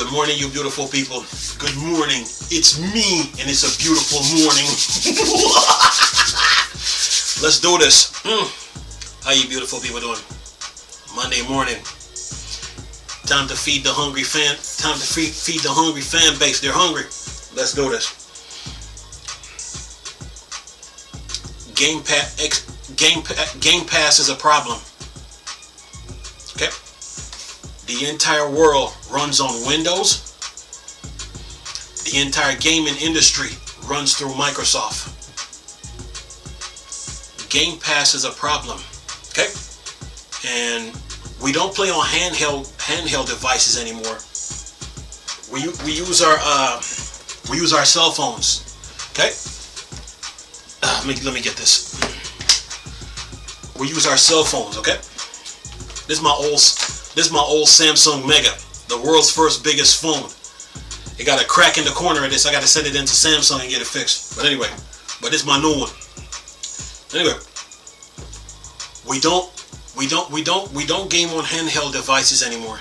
Good morning, you beautiful people. Good morning. It's me, and it's a beautiful morning. Let's do this. How you beautiful people doing? Monday morning. Time to feed the hungry fan. Time to feed the hungry fan base. They're hungry. Let's do this. Game Pass is a problem. Okay. The entire world runs on Windows. The entire gaming industry runs through Microsoft. Game Pass is a problem. Okay. And we don't play on handheld devices anymore. We use our cell phones. Okay. Let me get this. We use our cell phones. Okay. This is my old Samsung Mega, the world's first biggest phone. It got a crack in the corner of this. I got to send it into Samsung and get it fixed. But anyway, this is my new one. Anyway, we don't game on handheld devices anymore.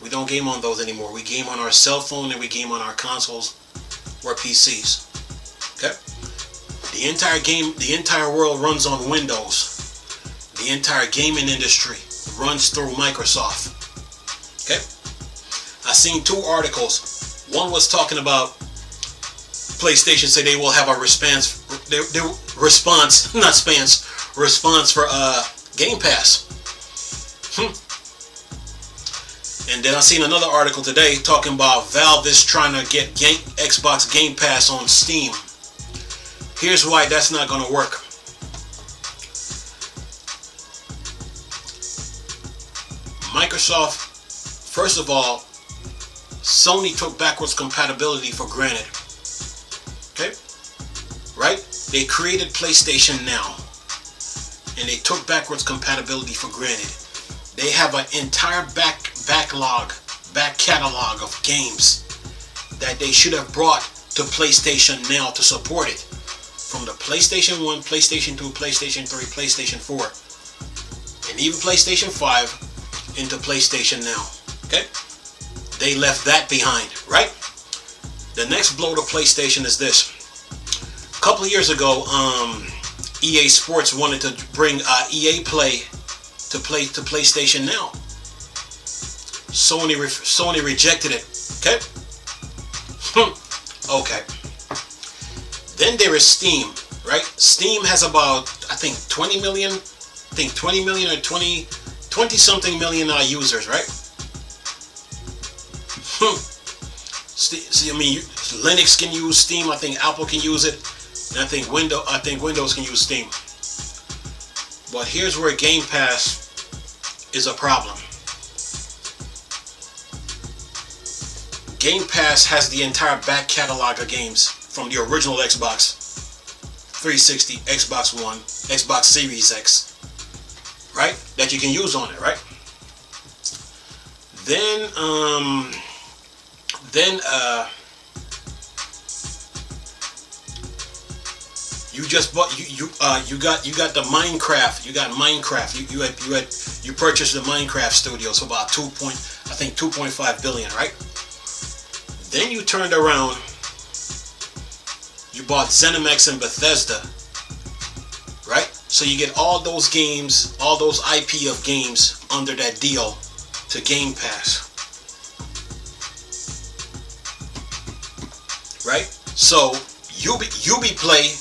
We don't game on those anymore. We game on our cell phone and we game on our consoles or PCs. Okay? The entire world runs on Windows. The entire gaming industry runs through Microsoft. Okay? I seen two articles. One was talking about PlayStation say they will have a response for Game Pass. And then I seen another article today talking about Valve is trying to get Xbox Game Pass on Steam. Here's why that's not going to work. Microsoft, first of all, Sony took backwards compatibility for granted. Okay? Right? They created PlayStation Now. And they took backwards compatibility for granted. They have an entire back catalog of games that they should have brought to PlayStation Now to support it. From the PlayStation 1, PlayStation 2, PlayStation 3, PlayStation 4, and even PlayStation 5 into PlayStation Now. Okay? They left that behind, right? The next blow to PlayStation is this. A couple of years ago, EA Sports wanted to bring EA Play to PlayStation Now. Sony rejected it. Okay? Okay. Then there is Steam, right? Steam has about, I think 20 million or 20 something million users, right? See, I mean, Linux can use Steam. I think Apple can use it, and I think Windows can use Steam. But here's where Game Pass is a problem. Game Pass has the entire back catalog of games from the original Xbox 360, Xbox One, Xbox Series X, right? That you can use on it, right? Then you just bought you got the Minecraft. You got Minecraft. You purchased the Minecraft Studios for about 2.5 billion, right? Then you turned around. You bought ZeniMax and Bethesda, right? So you get all those games, all those IP of games under that deal to Game Pass, right? So Ubiplay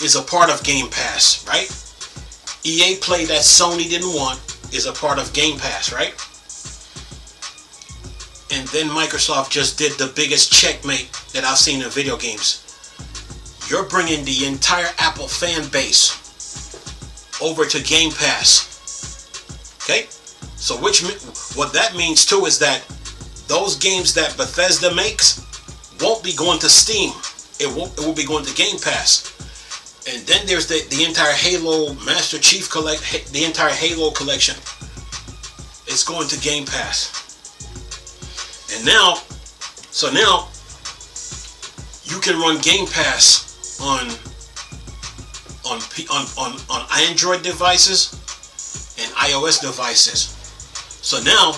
is a part of Game Pass, right? EA Play that Sony didn't want is a part of Game Pass, right? And then Microsoft just did the biggest checkmate that I've seen in video games. You're bringing the entire Apple fan base over to Game Pass. Okay? So what that means too is that those games that Bethesda makes won't be going to Steam. It will be going to Game Pass. And then there's the entire Halo Master Chief the entire Halo collection. It's going to Game Pass. And now you can run Game Pass on Android devices and iOS devices. So now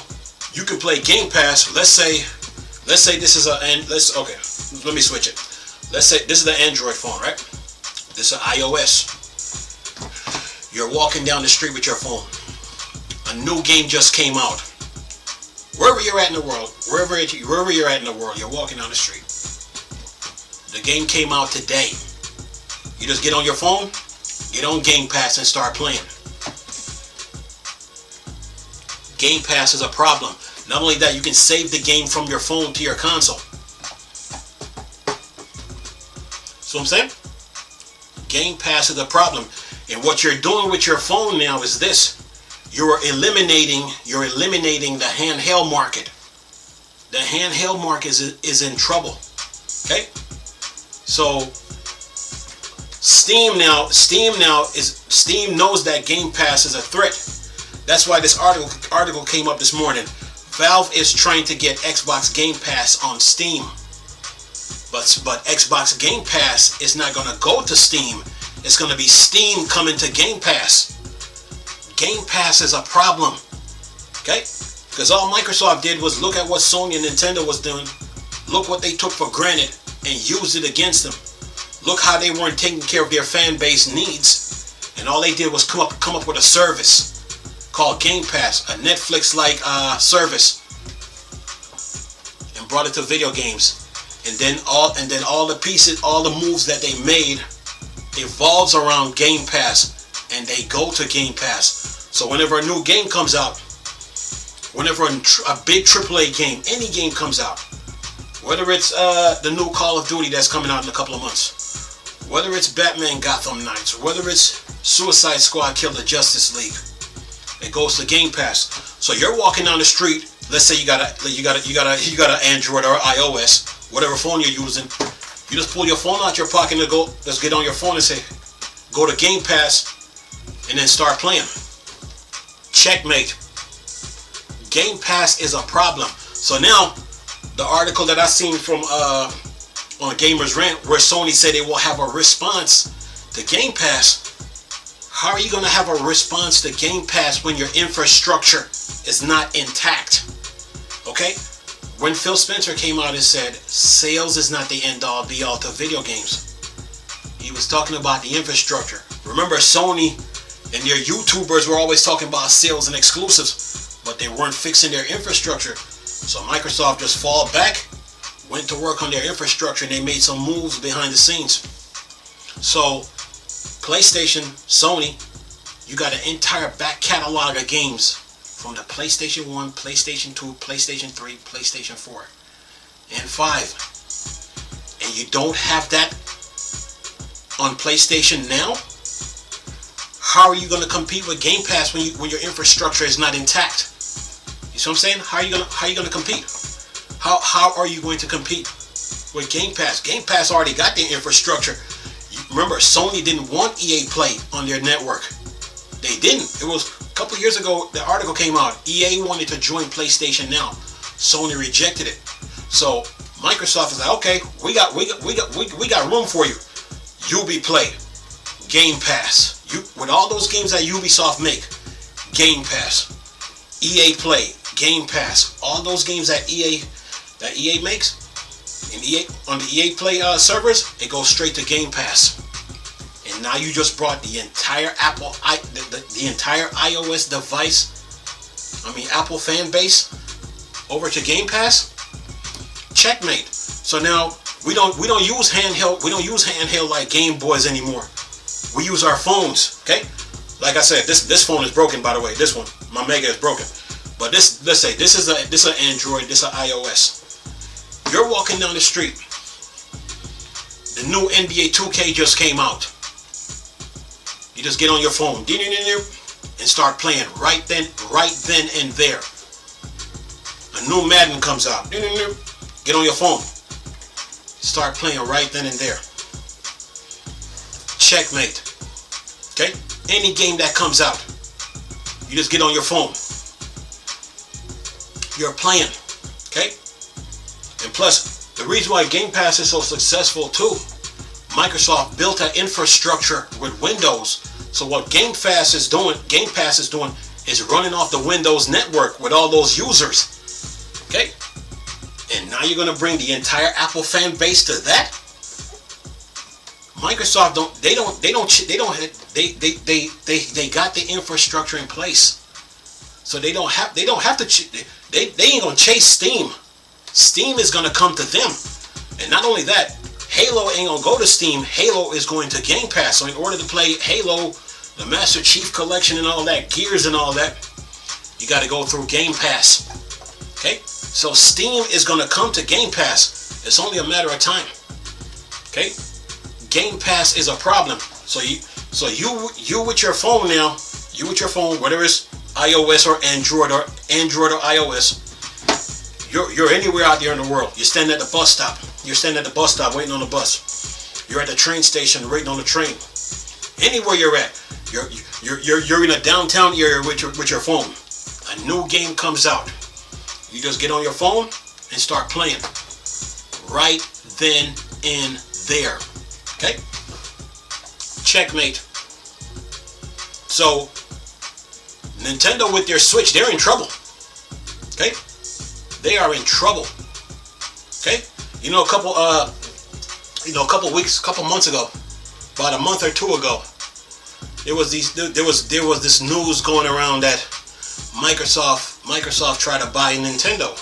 You can play Game Pass. Let's say this is okay. Let me switch it. Let's say this is the Android phone, right? This is iOS. You're walking down the street with your phone. A new game just came out. Wherever you're at in the world, wherever you're at in the world, you're walking down the street. The game came out today. You just get on your phone, get on Game Pass, and start playing. Game Pass is a problem. Not only that, you can save the game from your phone to your console. So I'm saying, Game Pass is a problem. And what you're doing with your phone now is this. You're eliminating the handheld market. The handheld market is in trouble. Okay? So Steam knows that Game Pass is a threat. That's why this article came up this morning. Valve is trying to get Xbox Game Pass on Steam. But Xbox Game Pass is not going to go to Steam. It's going to be Steam coming to Game Pass. Game Pass is a problem. Okay? Because all Microsoft did was look at what Sony and Nintendo was doing. Look what they took for granted and used it against them. Look how they weren't taking care of their fan base needs. And all they did was come up with a service called Game Pass, a Netflix-like service, and brought it to video games. And then all the pieces, all the moves that they made evolves around Game Pass, and they go to Game Pass. So whenever a new game comes out, whenever a big AAA game, any game comes out, whether it's the new Call of Duty that's coming out in a couple of months, whether it's Batman Gotham Knights, or whether it's Suicide Squad Kill the Justice League, it goes to Game Pass. So you're walking down the street. Let's say you got an Android or iOS, whatever phone you're using. You just pull your phone out your pocket and let's get on your phone and say, go to Game Pass, and then start playing. Checkmate. Game Pass is a problem. So now, the article that I seen from on Gamers Rant, where Sony said they will have a response to Game Pass. How are you going to have a response to Game Pass when your infrastructure is not intact? Okay? When Phil Spencer came out and said sales is not the end all be all to video games, he was talking about the infrastructure. Remember, Sony and their YouTubers were always talking about sales and exclusives, but they weren't fixing their infrastructure. So Microsoft just fall back, went to work on their infrastructure, and they made some moves behind the scenes. So PlayStation, Sony, you got an entire back catalog of games from the PlayStation 1, PlayStation 2, PlayStation 3, PlayStation 4, and 5. And you don't have that on PlayStation now? How are you going to compete with Game Pass when your infrastructure is not intact? You see what I'm saying? How are you going to compete? How are you going to compete with Game Pass? Game Pass already got the infrastructure. Remember, Sony didn't want EA Play on their network. They didn't. It was a couple years ago, the article came out. EA wanted to join PlayStation Now. Sony rejected it. So Microsoft is like, okay, we got room for you. Ubisoft, Game Pass. With all those games that Ubisoft make, Game Pass. EA Play, Game Pass. All those games that EA makes, and on the EA Play servers, it goes straight to Game Pass. And now you just brought the entire the entire iOS device, Apple fan base, over to Game Pass. Checkmate. So now we don't use handheld. We don't use handheld like Game Boys anymore. We use our phones. Okay. Like I said, this phone is broken, by the way. This one, my Mega, is broken. But let's say this is an Android. This is an iOS. You're walking down the street. The new NBA 2K just came out. You just get on your phone and start playing right then and there. A new Madden comes out. Get on your phone. Start playing right then and there. Checkmate. Okay? Any game that comes out, you just get on your phone. You're playing. Okay? And plus, the reason why Game Pass is so successful too, Microsoft built an infrastructure with Windows. So what Game Pass is doing is running off the Windows network with all those users. Okay? And now you're gonna bring the entire Apple fan base to that? Microsoft they got the infrastructure in place. So they don't have to they ain't gonna chase Steam. Steam is gonna come to them. And not only that, Halo ain't gonna go to Steam. Halo is going to Game Pass. So in order to play Halo, the Master Chief Collection and all that, Gears and all that, you got to go through Game Pass. Okay? So Steam is gonna come to Game Pass. It's only a matter of time. Okay? Game Pass is a problem. So you with your phone now, you with your phone, whether it's iOS or Android or iOS, you're anywhere out there in the world. You're standing at the bus stop. You're standing at the bus stop waiting on the bus. You're at the train station waiting on the train. Anywhere you're at, you're in a downtown area with your phone. A new game comes out. You just get on your phone and start playing. Right then and there. Okay? Checkmate. So Nintendo with their Switch, they're in trouble. Okay? They are in trouble. Okay? You know, a couple months ago, about a month or two ago, there was this news going around that Microsoft tried to buy Nintendo.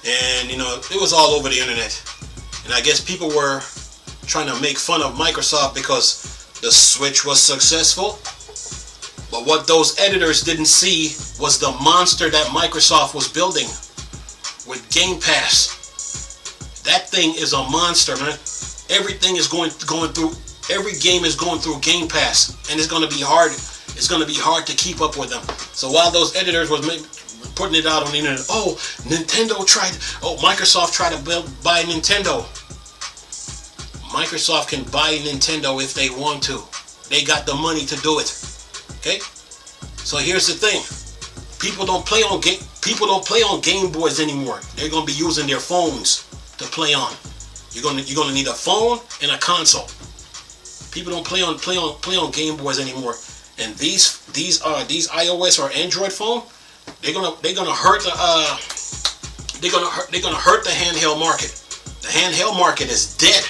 And you know, it was all over the internet. And I guess people were trying to make fun of Microsoft because the Switch was successful. But what those editors didn't see was the monster that Microsoft was building with Game Pass. That thing is a monster, man. Everything is going through. Every game is going through Game Pass, and it's going to be hard. It's going to be hard to keep up with them. So while those editors was putting it out on the internet, Microsoft tried to buy Nintendo. Microsoft can buy Nintendo if they want to. They got the money to do it. Okay? So here's the thing. People don't play on Game Boys anymore. They're gonna be using their phones to play on. You're gonna need a phone and a console. People don't play on Game Boys anymore. And these iOS or Android phone, they're gonna hurt the handheld market. The handheld market is dead.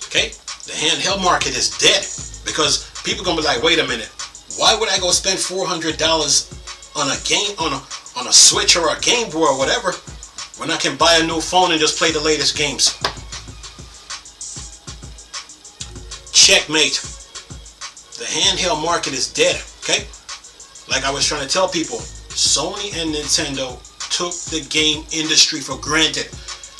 Okay? The handheld market is dead because people are gonna be like, wait a minute, why would I go spend $400 on a game on a Switch or a Game Boy or whatever when I can buy a new phone and just play the latest games? Checkmate. The handheld market is dead. Okay? Like I was trying to tell people, Sony and Nintendo took the game industry for granted.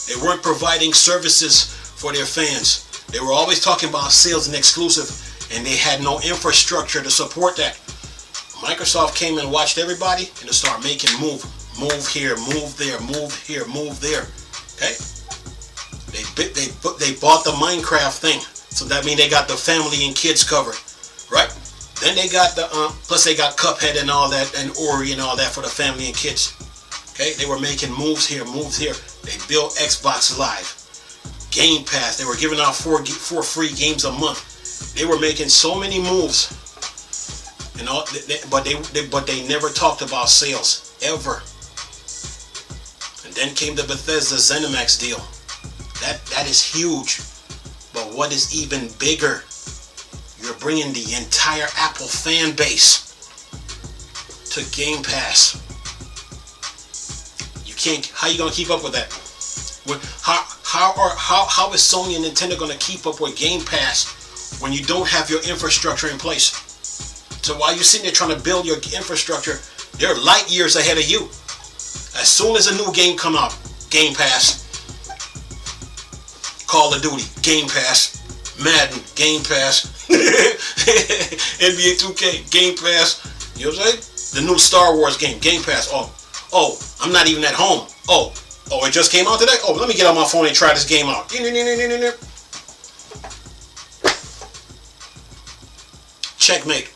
They weren't providing services for their fans. They were always talking about sales and exclusive, and they had no infrastructure to support that. Microsoft came and watched everybody and to start making move here, move there, move here, move there. Okay? They bought the Minecraft thing, so that means they got the family and kids covered, right? Then they got the plus they got Cuphead and all that, and Ori and all that for the family and kids. Okay? They were making moves here, moves here. They built Xbox Live, Game Pass. They were giving out four free games a month. They were making so many moves, and all, but they never talked about sales ever. And then came the Bethesda ZeniMax deal. That is huge. But what is even bigger? You're bringing the entire Apple fan base to Game Pass. You can't. How you gonna keep up with that? How is Sony and Nintendo gonna keep up with Game Pass when you don't have your infrastructure in place? So while you're sitting there trying to build your infrastructure, they're light years ahead of you. As soon as a new game come out, Game Pass. Call of Duty, Game Pass. Madden, Game Pass. NBA 2K, Game Pass. You know what I'm saying? The new Star Wars game, Game Pass. Oh, I'm not even at home. Oh, it just came out today? Oh, let me get on my phone and try this game out. Checkmate.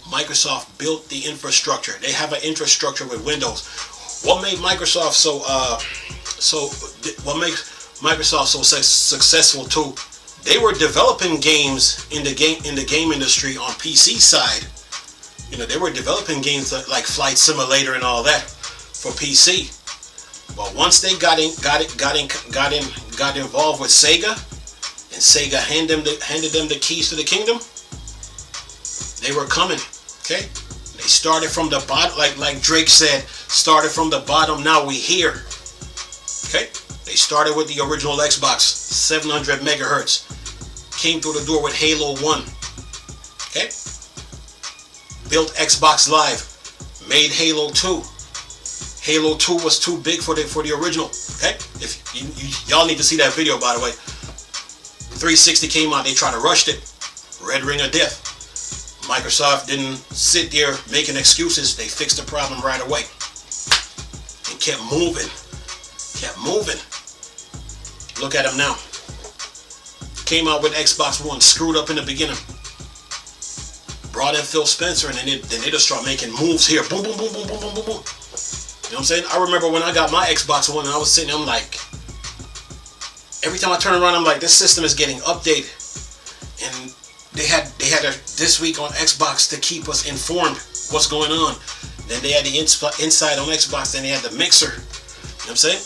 Microsoft built the infrastructure. They have an infrastructure with Windows. What made Microsoft what makes Microsoft so successful too? They were developing games in the game industry on PC side, You know, they were developing games like Flight Simulator and all that for PC. But once they got involved with Sega, and Sega handed them the keys to the kingdom, they were coming. Okay, they started from the bottom, like Drake said, started from the bottom. Now we here. Okay, they started with the original Xbox, 700 megahertz. Came through the door with Halo 1. Okay, built Xbox Live, made Halo 2. Halo 2 was too big for the original. Okay, if y'all need to see that video, by the way. 360 came out, they tried to rush it. Red ring of death. Microsoft didn't sit there making excuses. They fixed the problem right away and kept moving. Look at them now. Came out with Xbox One, screwed up in the beginning. Brought in Phil Spencer, and then they just start making moves here. Boom, boom, boom, boom, boom, boom, boom, boom. You know what I'm saying? I remember when I got my Xbox One, and I was sitting there, I'm like, every time I turn around, I'm like, this system is getting updated. And they had this week on Xbox to keep us informed what's going on. Then they had the inside on Xbox, then they had the Mixer. You know what I'm saying?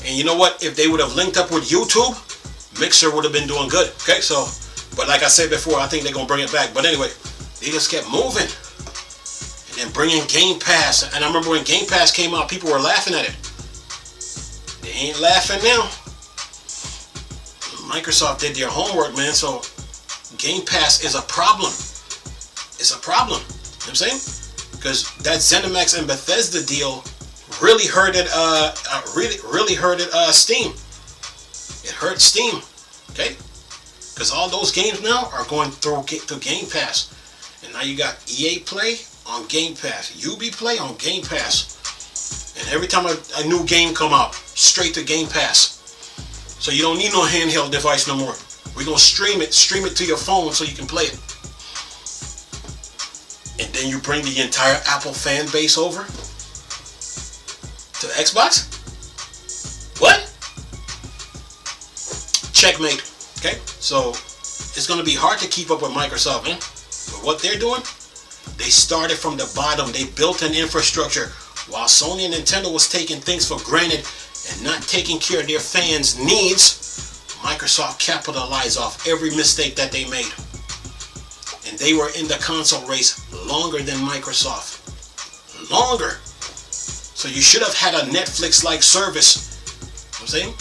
And you know what? If they would have linked up with YouTube, Mixer would have been doing good. Okay, so, but like I said before, I think they're going to bring it back. But anyway, they just kept moving. And then bringing Game Pass. And I remember when Game Pass came out, people were laughing at it. They ain't laughing now. Microsoft did their homework, man. So Game Pass is a problem. It's a problem. You know what I'm saying? Because that ZeniMax and Bethesda deal really hurted Steam. It hurt Steam. Okay? Because all those games now are going through Game Pass. And now you got EA Play on Game Pass, UB Play on Game Pass. And every time a new game come out, straight to Game Pass. So you don't need no handheld device no more. We're going to stream it to your phone so you can play it. And then you bring the entire Apple fan base over to Xbox? What? Checkmate. Okay? So it's going to be hard to keep up with Microsoft, man. But what they're doing, they started from the bottom. They built an infrastructure while Sony and Nintendo was taking things for granted and not taking care of their fans' needs. Microsoft capitalized off every mistake that they made. And they were in the console race longer than Microsoft. Longer. So you should have had a Netflix-like service. You know what I'm saying?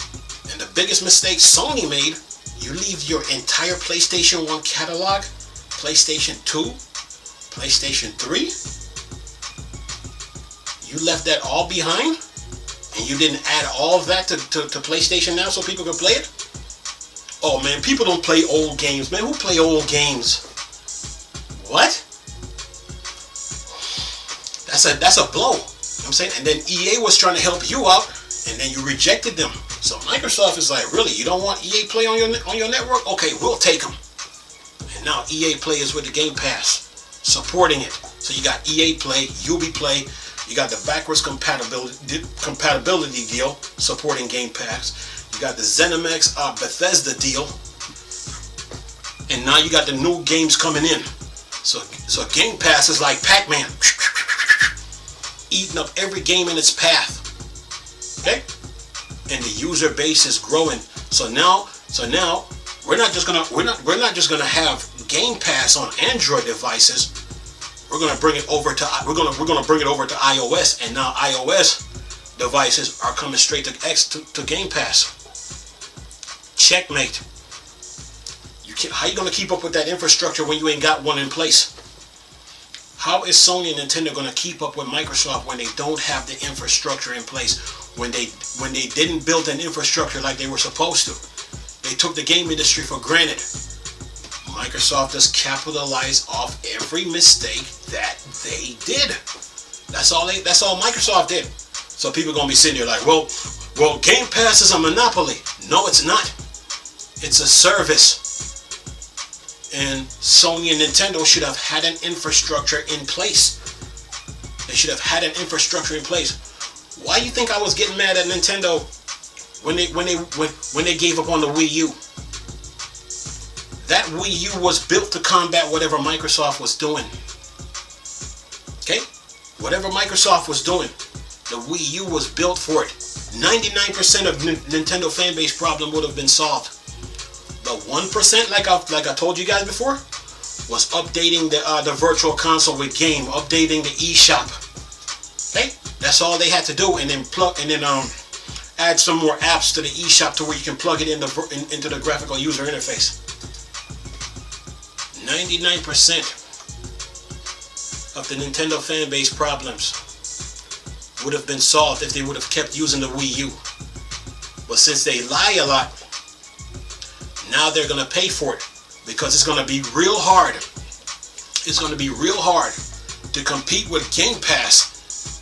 And the biggest mistake Sony made, you leave your entire PlayStation 1 catalog, PlayStation 2, PlayStation 3. You left that all behind? And you didn't add all of that to PlayStation Now so people could play it? Oh man, people don't play old games, man. Who play old games? What? That's a blow. You know what I'm saying? And then EA was trying to help you out, and then you rejected them. So Microsoft is like, really? You don't want EA Play on your network? Okay, we'll take them. And now EA Play is with the Game Pass, supporting it. So you got EA Play, UB Play, you got the backwards compatibility deal supporting Game Pass. You got the ZeniMax Bethesda deal, and now you got the new games coming in. So Game Pass is like Pac-Man, eating up every game in its path. Okay, and the user base is growing. So now we're not just gonna have Game Pass on Android devices. We're gonna bring it over to iOS, and now iOS devices are coming straight to Game Pass. Checkmate. How you gonna keep up with that infrastructure when you ain't got one in place? How is Sony and Nintendo gonna keep up with Microsoft when they don't have the infrastructure in place? When they didn't build an infrastructure like they were supposed to? They took the game industry for granted. Microsoft just capitalized off every mistake that they did. That's all Microsoft did. So people are gonna be sitting there like, well, Game Pass is a monopoly. No, it's not. It's a service. And Sony and Nintendo should have had an infrastructure in place. They should have had an infrastructure in place. Why do you think I was getting mad at Nintendo when they gave up on the Wii U? That Wii U was built to combat whatever Microsoft was doing. Whatever Microsoft was doing, the Wii U was built for it. 99% of Nintendo fan base problem would have been solved. The 1%, like I told you guys before, was updating the virtual console with game, updating the eShop. Okay, that's all they had to do, and then add some more apps to the eShop to where you can plug it into the graphical user interface. 99% of the Nintendo fan base problems would have been solved if they would have kept using the Wii U. But since they lie a lot, now they're going to pay for it, because it's going to be real hard. It's going to be real hard to compete with Game Pass,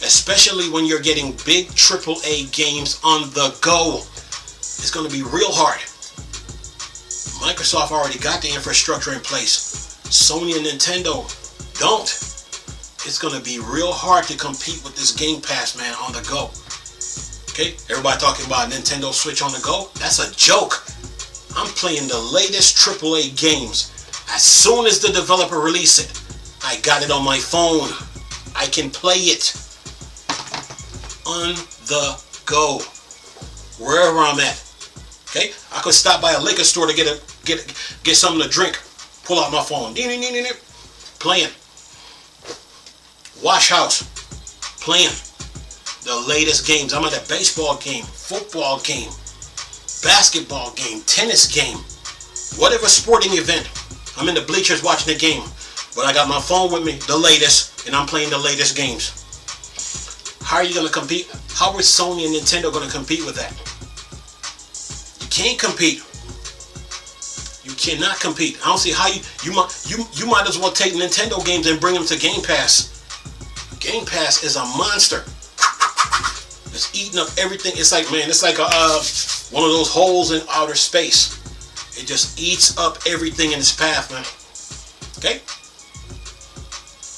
especially when you're getting big AAA games on the go. It's going to be real hard. Microsoft already got the infrastructure in place. Sony and Nintendo don't. It's going to be real hard to compete with this Game Pass, man, on the go. Okay, everybody talking about Nintendo Switch on the go? That's a joke. I'm playing the latest AAA games. As soon as the developer release it, I got it on my phone. I can play it on the go, wherever I'm at. Okay, I could stop by a liquor store to get something to drink. Pull out my phone, playing. Wash house, playing the latest games. I'm at a baseball game, football game, basketball game, tennis game, whatever sporting event. I'm in the bleachers watching the game, but I got my phone with me, the latest, and I'm playing the latest games. How are you going to compete? How is Sony and Nintendo going to compete with that? You can't compete. You cannot compete. I don't see how you might as well take Nintendo games and bring them to Game Pass. Game Pass is a monster. It's eating up everything. It's like, man, it's like one of those holes in outer space. It just eats up everything in its path, man. Okay?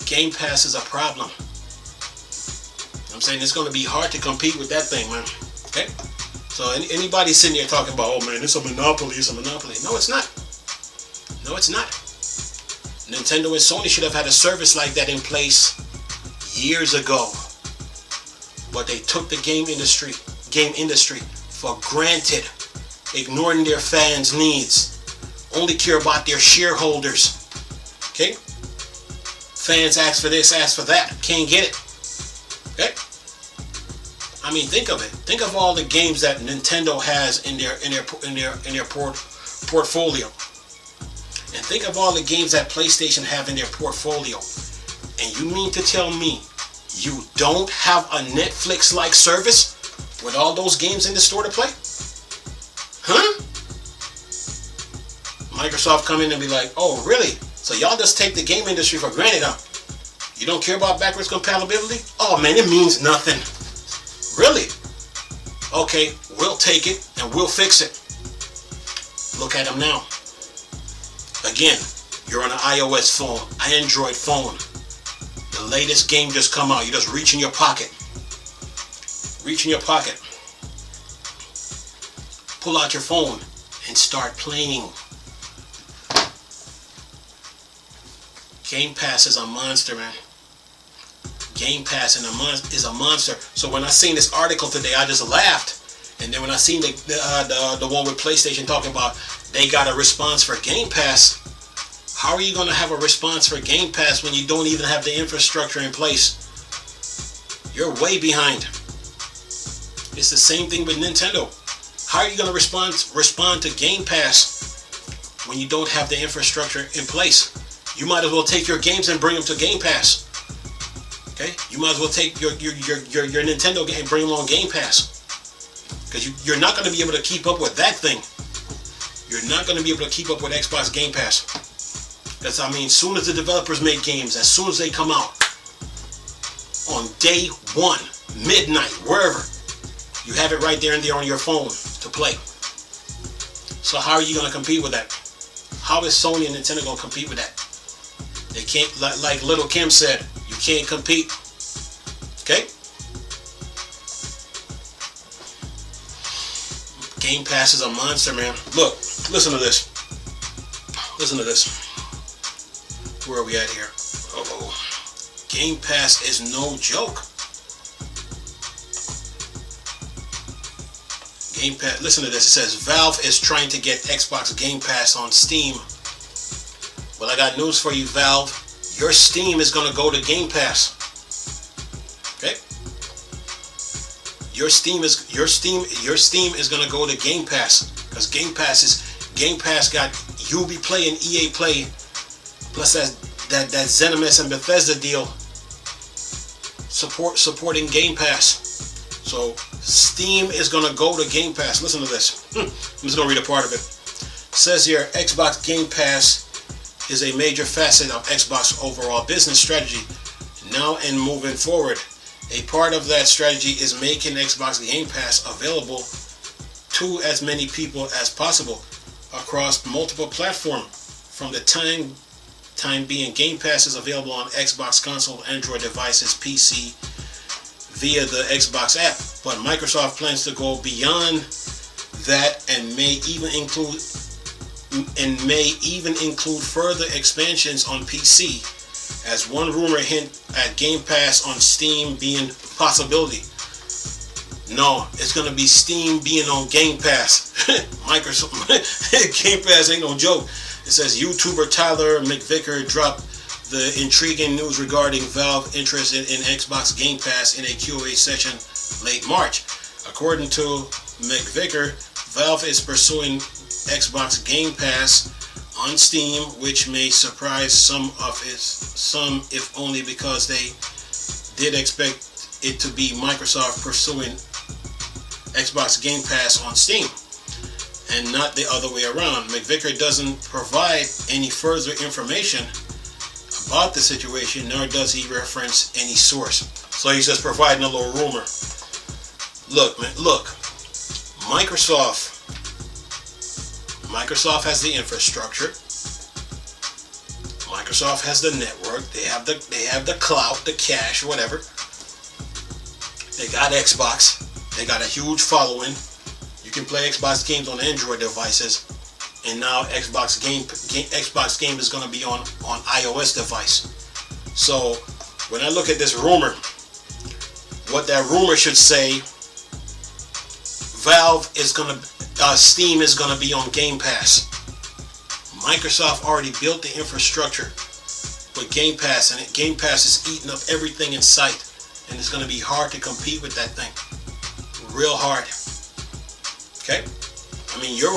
Game Pass is a problem. I'm saying it's going to be hard to compete with that thing, man. Okay? So anybody sitting there talking about, oh man, it's a monopoly, it's a monopoly. No, it's not. No, it's not. Nintendo and Sony should have had a service like that in place years ago. But they took the game industry for granted, ignoring their fans' needs. Only care about their shareholders. Okay? Fans ask for this, ask for that. Can't get it. Okay? I mean, think of it. Think of all the games that Nintendo has in their portfolio. And think of all the games that PlayStation have in their portfolio. And you mean to tell me you don't have a Netflix-like service with all those games in the store to play? Huh? Microsoft come in and be like, oh, really? So y'all just take the game industry for granted, huh? You don't care about backwards compatibility? Oh, man, it means nothing. Really? Okay, we'll take it and we'll fix it. Look at them now. Again, you're on an iOS phone, an Android phone. The latest game just come out. You just reach in your pocket. Reach in your pocket. Pull out your phone and start playing. Game Pass is a monster, man. Game Pass is a monster. So when I seen this article today, I just laughed. And then when I seen the one with PlayStation talking about they got a response for Game Pass, how are you going to have a response for Game Pass when you don't even have the infrastructure in place? You're way behind. It's the same thing with Nintendo. How are you going to respond to Game Pass when you don't have the infrastructure in place? You might as well take your games and bring them to Game Pass. Okay? You might as well take your Nintendo game and bring them on Game Pass. Because you're not going to be able to keep up with that thing. You're not going to be able to keep up with Xbox Game Pass. Because, I mean, as soon as the developers make games, as soon as they come out, on day one, midnight, wherever, you have it right there on your phone to play. So how are you going to compete with that? How is Sony and Nintendo going to compete with that? They can't, like Little Kim said, you can't compete. Okay? Game Pass is a monster, man. Look, listen to this. Listen to this. Where are we at here? Oh. Game Pass is no joke. Game Pass, listen to this. It says Valve is trying to get Xbox Game Pass on Steam. Well, I got news for you, Valve. Your Steam is going to go to Game Pass. Okay? Your Steam is going to go to Game Pass, because Game Pass got you'll be playing EA Play plus that ZeniMax and Bethesda deal supporting Game Pass. So Steam is going to go to Game Pass. Listen to this. I'm just going to read a part of it. It says here, Xbox Game Pass is a major facet of Xbox overall business strategy now and moving forward. A part of that strategy is making Xbox Game Pass available to as many people as possible across multiple platforms. From the time being, Game Pass is available on Xbox console, Android devices, PC, via the Xbox app. But Microsoft plans to go beyond that and may even include further expansions on PC, as one rumor hint at Game Pass on Steam being a possibility. No, it's going to be Steam being on Game Pass. Microsoft Game Pass ain't no joke. It says YouTuber Tyler McVicker dropped the intriguing news regarding Valve interest in Xbox Game Pass in a QA session late March. According to McVicker, Valve is pursuing Xbox Game Pass on Steam, which may surprise some if only because they did expect it to be Microsoft pursuing Xbox Game Pass on Steam and not the other way around. McVicker doesn't provide any further information about the situation, nor does he reference any source. So he's just providing a little rumor. Look, man, look. Microsoft has the infrastructure. Microsoft has the network. They have the clout, the cash, whatever. They got Xbox. They got a huge following. You can play Xbox games on Android devices, and now Xbox game is going to be on iOS device. So when I look at this rumor, what that rumor should say, Steam is going to be on Game Pass. Microsoft already built the infrastructure with Game Pass, and Game Pass is eating up everything in sight, and it's going to be hard to compete with that thing. Real hard. Okay? I mean, you're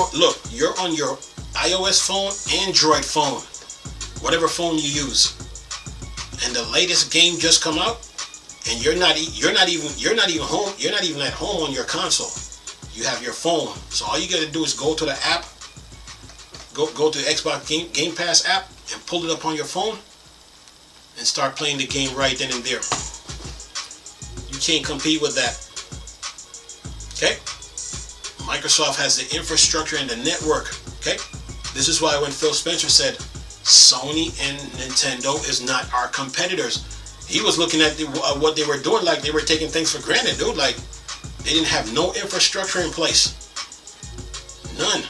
on your iOS phone, Android phone, whatever phone you use, and the latest game just come out, and you're not even at home on your console. You have your phone. So all you got to do is go to the app, go to the Xbox Game Pass app, and pull it up on your phone, and start playing the game right then and there. You can't compete with that. Okay? Microsoft has the infrastructure and the network. Okay? This is why when Phil Spencer said Sony and Nintendo is not our competitors, he was looking at what they were doing like they were taking things for granted, dude. Like, they didn't have no infrastructure in place. None.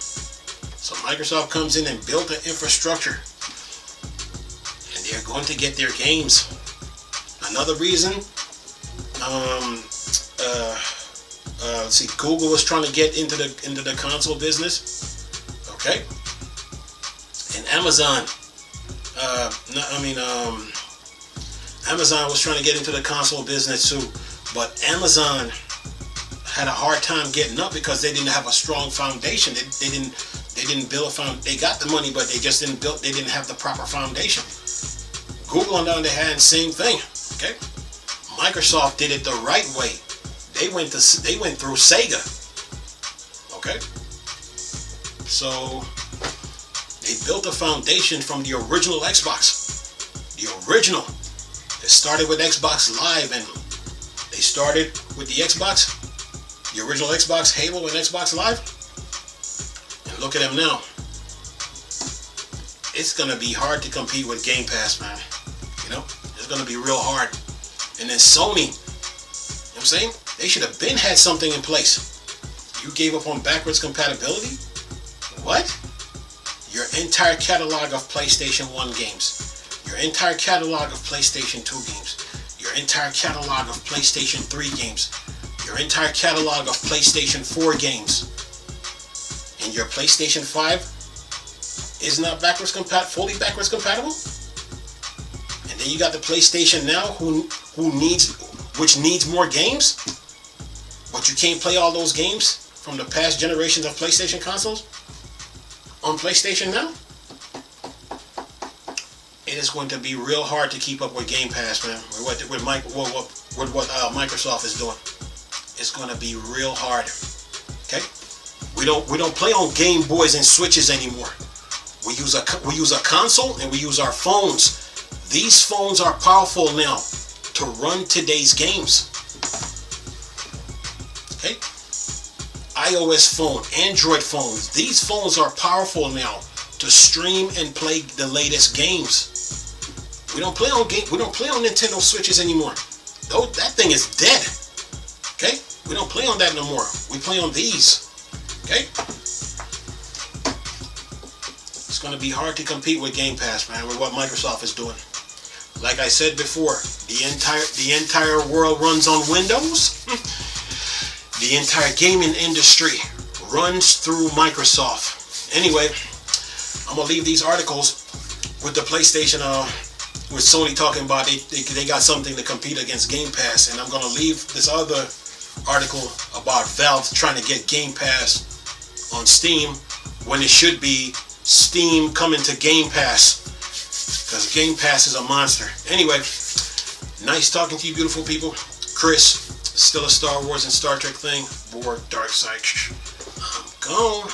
So Microsoft comes in and built the infrastructure, and they're going to get their games. Another reason, let's see, Google was trying to get into the console business. Okay. And Amazon, Amazon was trying to get into the console business too, but Amazon had a hard time getting up because they didn't have a strong foundation. They didn't build a foundation. They got the money, but they just didn't have the proper foundation. Google, on the other hand, same thing. Okay, Microsoft did it the right way. They went through Sega. Okay, so they built a foundation from the original Xbox. The original. It started with Xbox Live, and they started with the Xbox. The original Xbox, Halo, and Xbox Live. And look at them now. It's going to be hard to compete with Game Pass, man. You know? It's going to be real hard. And then Sony, you know what I'm saying? They should have had something in place. You gave up on backwards Compatibility? What? Your entire catalog of PlayStation 1 games. your entire catalog of PlayStation 2 games, your entire catalog of PlayStation 3 games, your entire catalog of PlayStation 4 games, and your PlayStation 5 is not fully backwards compatible. And then you got the PlayStation Now, which needs more games, but you can't play all those games from the past generations of PlayStation consoles on PlayStation Now. It is going to be real hard to keep up with Game Pass, man. With what Microsoft is doing, it's going to be real hard. Okay, we don't play on Game Boys and Switches anymore. We use a console and we use our phones. These phones are powerful now to run today's games. Okay, iOS phone, Android phones. These phones are powerful now to stream and play the latest games. We don't play on Nintendo Switches anymore. Though that thing is dead. Okay, we don't play on that no more. We play on these. Okay. It's going to be hard to compete with Game Pass, man, with what Microsoft is doing. Like I said before, the entire world runs on Windows. The entire gaming industry runs through Microsoft. Anyway, I'm going to leave these articles with the PlayStation, with Sony talking about they got something to compete against Game Pass. And I'm going to leave this other article about Valve trying to get Game Pass on Steam when it should be Steam coming to Game Pass, because Game Pass is a monster. Anyway, nice talking to you beautiful people. Chris, still a Star Wars and Star Trek thing. Bored Dark Side. I'm gone.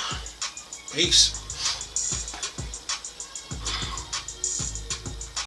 Peace.